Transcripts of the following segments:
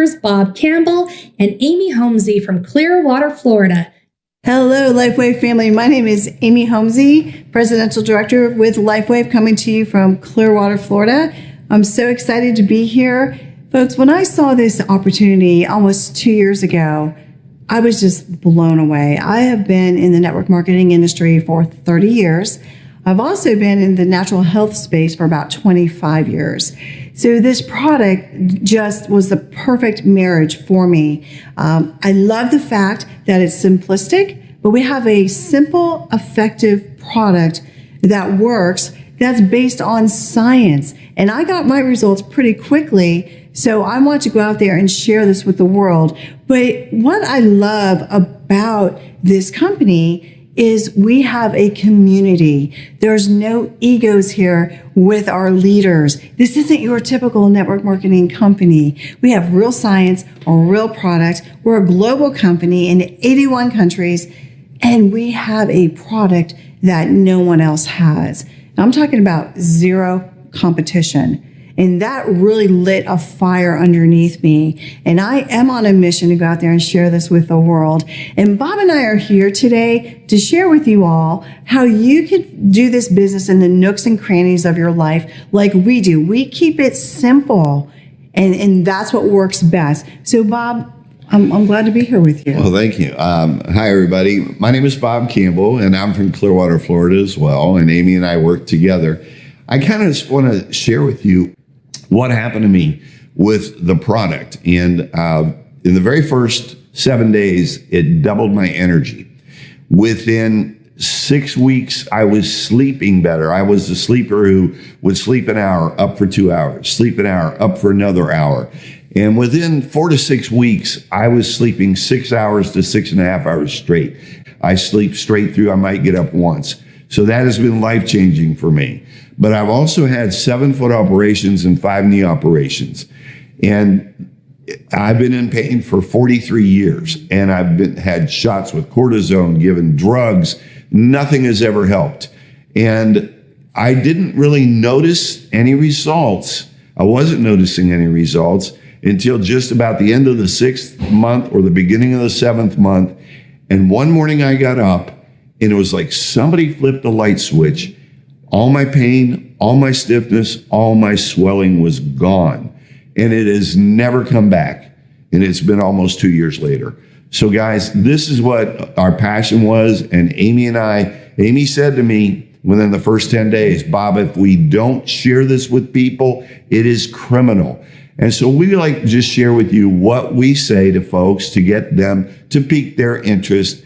Bob Campbell and Amy Homsey from Clearwater, Florida. Hello, LifeWave family. My name is Amy Homsey, Presidential Director with LifeWave, coming to you from Clearwater, Florida. I'm so excited to be here. Folks, when I saw this opportunity almost 2 years ago, I was just blown away. I have been in the network marketing industry for 30 years. I've also been in the natural health space for about 25 years. So this product just was the perfect marriage for me. I love the fact that it's simplistic, but we have a simple, effective product that works, that's based on science. And I got my results pretty quickly, so I want to go out there and share this with the world. But what I love about this company is we have a community. There's no egos here with our leaders. This isn't your typical network marketing company. We have real science, a real product. We're a global company in 81 countries, and we have a product that no one else has. I'm talking about zero competition. And that really lit a fire underneath me. And I am on a mission to go out there and share this with the world. And Bob and I are here today to share with you all how you can do this business in the nooks and crannies of your life like we do. We keep it simple, and that's what works best. So Bob, I'm glad to be here with you. Well, thank you. Hi, everybody. My name is Bob Campbell, and I'm from Clearwater, Florida as well. And Amy and I work together. I kind of just want to share with you what happened to me with the product. And in the very first 7 days, it doubled my energy. Within 6 weeks, I was sleeping better. I was the sleeper who would sleep an hour, up for 2 hours, sleep an hour, up for another hour. And within 4 to 6 weeks, I was sleeping 6 hours to 6.5 hours straight. I sleep straight through. I might get up once. So that has been life-changing for me. But I've also had 7-foot operations and 5 knee operations. And I've been in pain for 43 years. And I've had shots with cortisone, given drugs. Nothing has ever helped. And I didn't really notice any results. I wasn't noticing any results until just about the end of the 6th month or the beginning of the 7th month. And one morning I got up, and it was like somebody flipped a light switch. All my pain, all my stiffness, all my swelling was gone. And it has never come back. And it's been almost 2 years later. So guys, this is what our passion was. And Amy said to me within the first 10 days, Bob, if we don't share this with people, it is criminal. And so we like to just share with you what we say to folks to get them to pique their interest,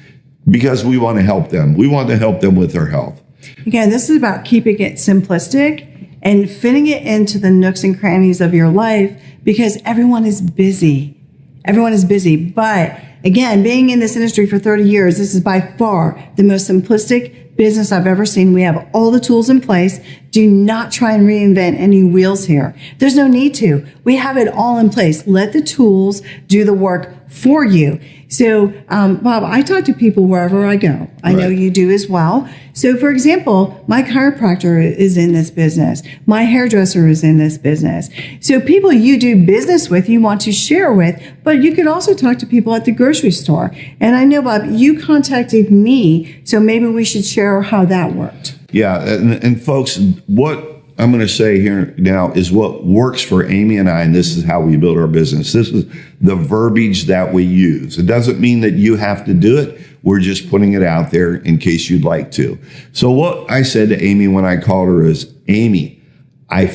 because we want to help them. We want to help them with their health. Again, this is about keeping it simplistic and fitting it into the nooks and crannies of your life, because everyone is busy. Everyone is busy. But again, being in this industry for 30 years, this is by far the most simplistic business I've ever seen. We have all the tools in place. Do not try and reinvent any wheels here. There's no need to. We have it all in place. Let the tools do the work for you. So, Bob, I talk to people wherever I go. I know you do as well. So, for example, my chiropractor is in this business. My hairdresser is in this business. So people you do business with, you want to share with, but you could also talk to people at the grocery store. And I know, Bob, you contacted me, so maybe we should share how that worked. Yeah, and folks, what I'm going to say here now is what works for Amy and I, and this is how we build our business. This is the verbiage that we use. It doesn't mean that you have to do it. We're just putting it out there in case you'd like to. So what I said to Amy when I called her is, Amy, I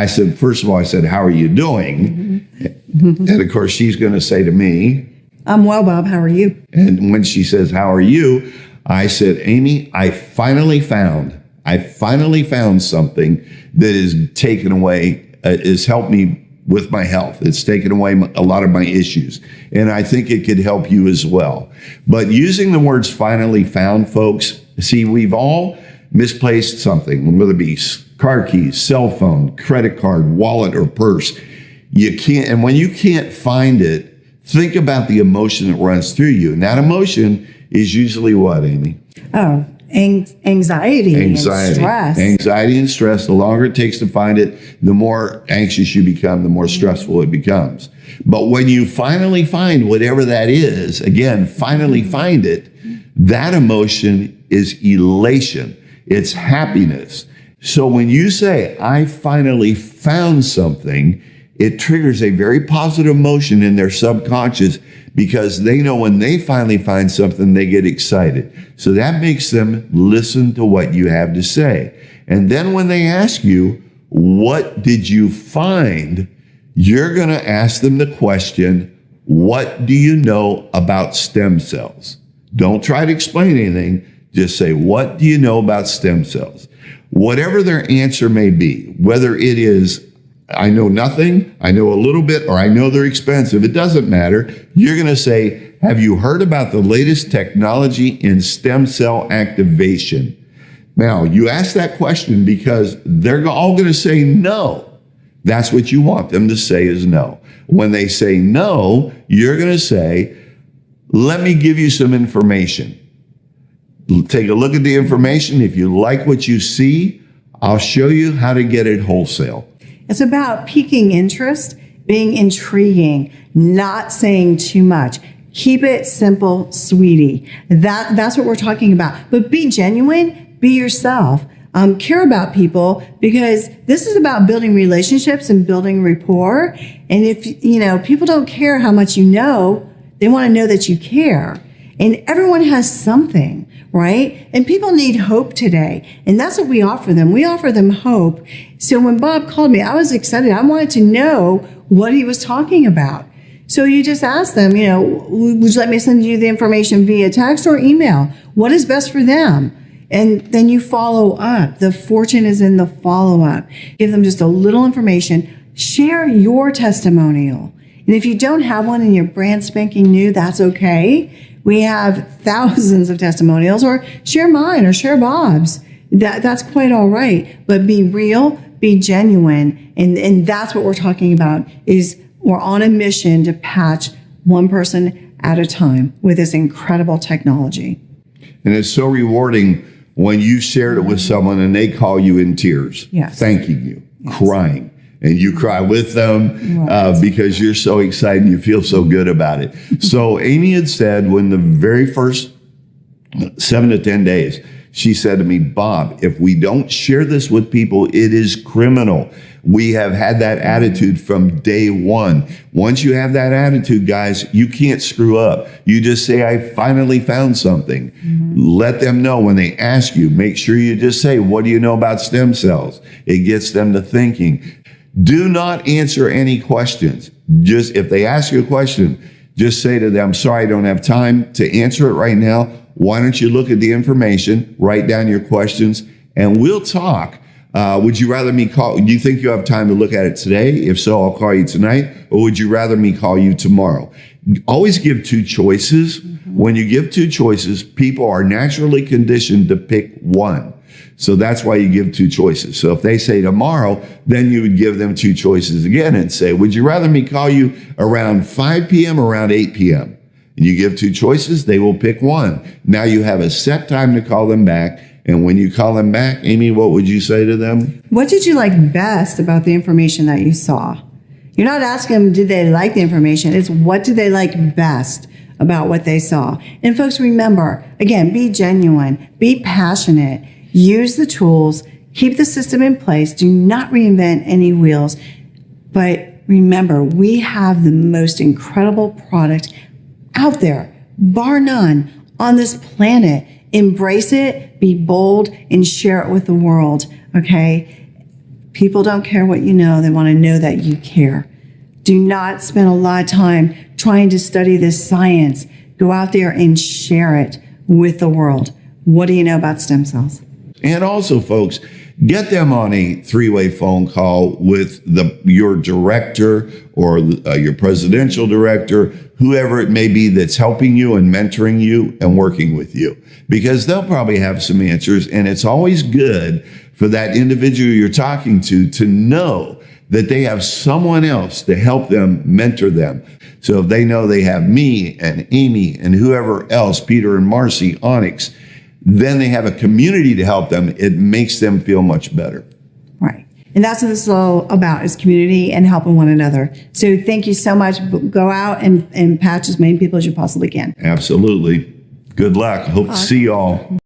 said, first of all, I said, how are you doing? Mm-hmm. And of course, she's going to say to me, I'm well, Bob. How are you? And when she says, how are you? I said, Amy, I finally found something that has taken away, has helped me with my health. It's taken away a lot of my issues. And I think it could help you as well. But using the words finally found, folks, see, we've all misplaced something, whether it be car keys, cell phone, credit card, wallet, or purse. You can't, and when you can't find it, think about the emotion that runs through you. And that emotion is usually what, Amy? Oh, anxiety and stress. Anxiety and stress. The longer it takes to find it, the more anxious you become, the more stressful it becomes. But when you finally find whatever that is, again, finally find it, that emotion is elation. It's happiness. So when you say, I finally found something, it triggers a very positive emotion in their subconscious because they know when they finally find something, they get excited. So that makes them listen to what you have to say. And then when they ask you, what did you find? You're going to ask them the question, what do you know about stem cells? Don't try to explain anything. Just say, what do you know about stem cells? Whatever their answer may be, whether it is, I know nothing, I know a little bit, or I know they're expensive, it doesn't matter. You're going to say, have you heard about the latest technology in stem cell activation? Now, you ask that question because they're all going to say no. That's what you want them to say is no. When they say no, you're going to say, let me give you some information. Take a look at the information. If you like what you see, I'll show you how to get it wholesale. It's about piquing interest, being intriguing, not saying too much. Keep it simple, sweetie. That's what we're talking about. But be genuine, be yourself. Care about people, because this is about building relationships and building rapport. And if, people don't care how much you know, they want to know that you care. And everyone has something, right? And people need hope today. And that's what we offer them. We offer them hope. So when Bob called me, I was excited. I wanted to know what he was talking about. So you just ask them, would you let me send you the information via text or email? What is best for them? And then you follow up. The fortune is in the follow-up. Give them just a little information. Share your testimonial. And if you don't have one and you're brand spanking new, that's okay. We have thousands of testimonials, or share mine or share Bob's. That's quite all right. But be real, be genuine. And that's what we're talking about, is we're on a mission to patch one person at a time with this incredible technology. And it's so rewarding when you shared it with someone and they call you in tears, yes, thanking you, yes, crying. And you cry with them because you're so excited and you feel so good about it. So Amy had said, when the very first 7 to 10 days, she said to me, Bob, if we don't share this with people, it is criminal. We have had that attitude from day one. Once you have that attitude, guys, you can't screw up. You just say, I finally found something. Mm-hmm. Let them know when they ask you. Make sure you just say, what do you know about stem cells? It gets them to thinking. Do not answer any questions. Just if they ask you a question, just say to them, sorry, I don't have time to answer it right now. Why don't you look at the information, write down your questions, and we'll talk. Would you rather me call? Do you think you have time to look at it today? If so, I'll call you tonight. Or would you rather me call you tomorrow? Always give two choices. Mm-hmm. When you give two choices, people are naturally conditioned to pick one. So that's why you give two choices. So if they say tomorrow, then you would give them two choices again and say, would you rather me call you around 5 p.m. or around 8 p.m.? And you give two choices, they will pick one. Now you have a set time to call them back. And when you call them back, Amy, what would you say to them? What did you like best about the information that you saw? You're not asking them, did they like the information? It's what did they like best about what they saw? And folks, remember, again, be genuine, be passionate. Use the tools, keep the system in place, do not reinvent any wheels. But remember, we have the most incredible product out there, bar none, on this planet. Embrace it, be bold, and share it with the world, okay? People don't care what you know. They want to know that you care. Do not spend a lot of time trying to study this science. Go out there and share it with the world. What do you know about stem cells? And also, folks, get them on a three-way phone call with your director or your presidential director, whoever it may be that's helping you and mentoring you and working with you, because they'll probably have some answers. And it's always good for that individual you're talking to know that they have someone else to help them, mentor them. So if they know they have me and Amy and whoever else, Peter and Marcy, Onyx, then they have a community to help them. It makes them feel much better. Right. And that's what this is all about, is community and helping one another. So thank you so much. Go out and patch as many people as you possibly can. Absolutely. Good luck. Hope to see you all.